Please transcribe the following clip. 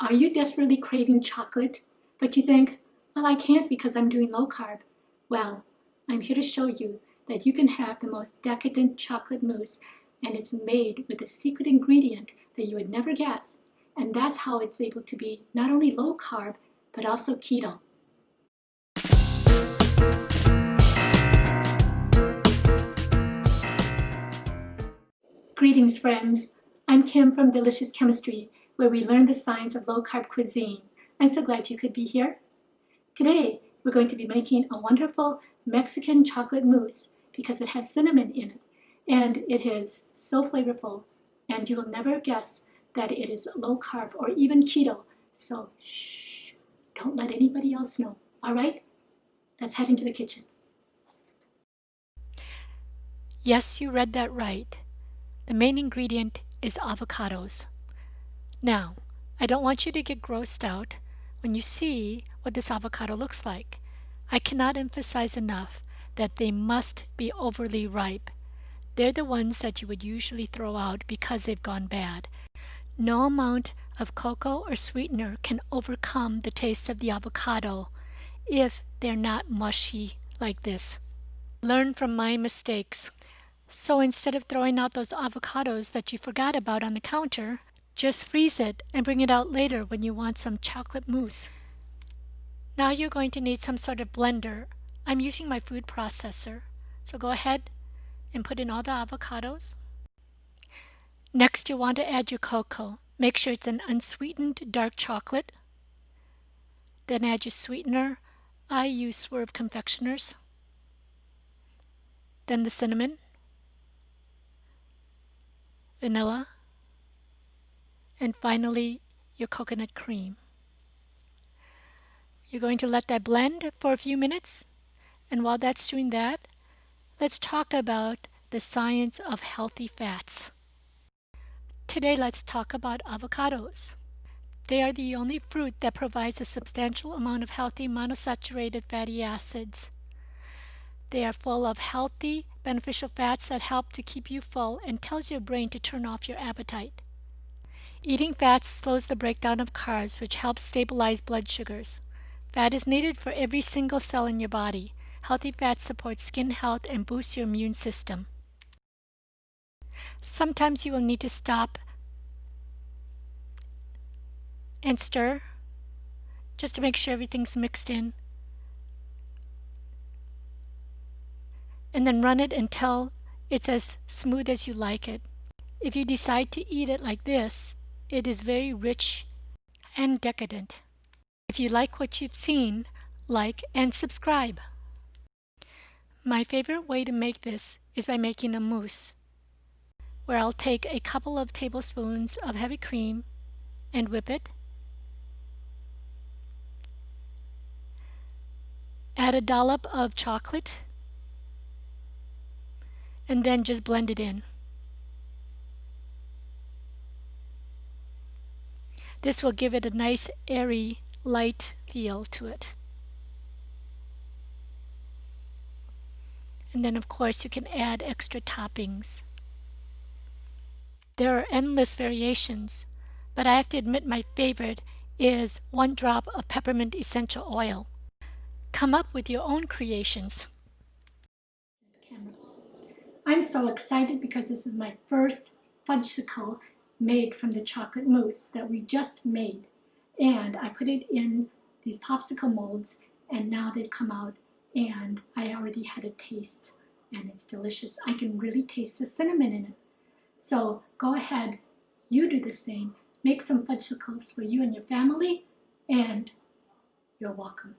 Are you desperately craving chocolate, but you think, well, I can't because I'm doing low carb? Well, I'm here to show you that you can have the most decadent chocolate mousse, and it's made with a secret ingredient that you would never guess. And that's how it's able to be not only low carb, but also keto. Greetings, friends. I'm Kim from Delicious Chemistry, where we learn the science of low-carb cuisine. I'm so glad you could be here. Today, we're going to be making a wonderful Mexican chocolate mousse because it has cinnamon in it, and it is so flavorful, and you will never guess that it is low-carb or even keto. So, shh, don't let anybody else know. All right? Let's head into the kitchen. Yes, you read that right. The main ingredient is avocados. Now, I don't want you to get grossed out when you see what this avocado looks like. I cannot emphasize enough that they must be overly ripe. They're the ones that you would usually throw out because they've gone bad. No amount of cocoa or sweetener can overcome the taste of the avocado if they're not mushy like this. Learn from my mistakes. So instead of throwing out those avocados that you forgot about on the counter, just freeze it and bring it out later when you want some chocolate mousse. Now you're going to need some sort of blender. I'm using my food processor. So go ahead and put in all the avocados. Next, you'll want to add your cocoa. Make sure it's an unsweetened dark chocolate. Then add your sweetener. I use Swerve confectioners. Then the cinnamon, vanilla, and finally your coconut cream. You're going to let that blend for a few minutes, and while that's doing that, let's talk about the science of healthy fats. Today let's talk about avocados. They are the only fruit that provides a substantial amount of healthy monosaturated fatty acids. They are full of healthy, beneficial fats that help to keep you full and tells your brain to turn off your appetite. Eating fats slows the breakdown of carbs, which helps stabilize blood sugars. Fat is needed for every single cell in your body. Healthy fats support skin health and boost your immune system. Sometimes you will need to stop and stir just to make sure everything's mixed in. And then run it until it's as smooth as you like it. If you decide to eat it like this, it is very rich and decadent. If you like what you've seen, like and subscribe. My favorite way to make this is by making a mousse, where I'll take a couple of tablespoons of heavy cream and whip it. Add a dollop of chocolate and then just blend it in. This will give it a nice airy, light feel to it. And then of course you can add extra toppings. There are endless variations, but I have to admit my favorite is 1 drop of peppermint essential oil. Come up with your own creations. I'm so excited because this is my first fudgesicle made from the chocolate mousse that we just made. And I put it in these popsicle molds, and now they've come out, and I already had a taste, and it's delicious. I can really taste the cinnamon in it. So go ahead, you do the same. Make some fudgesicles for you and your family, and you're welcome.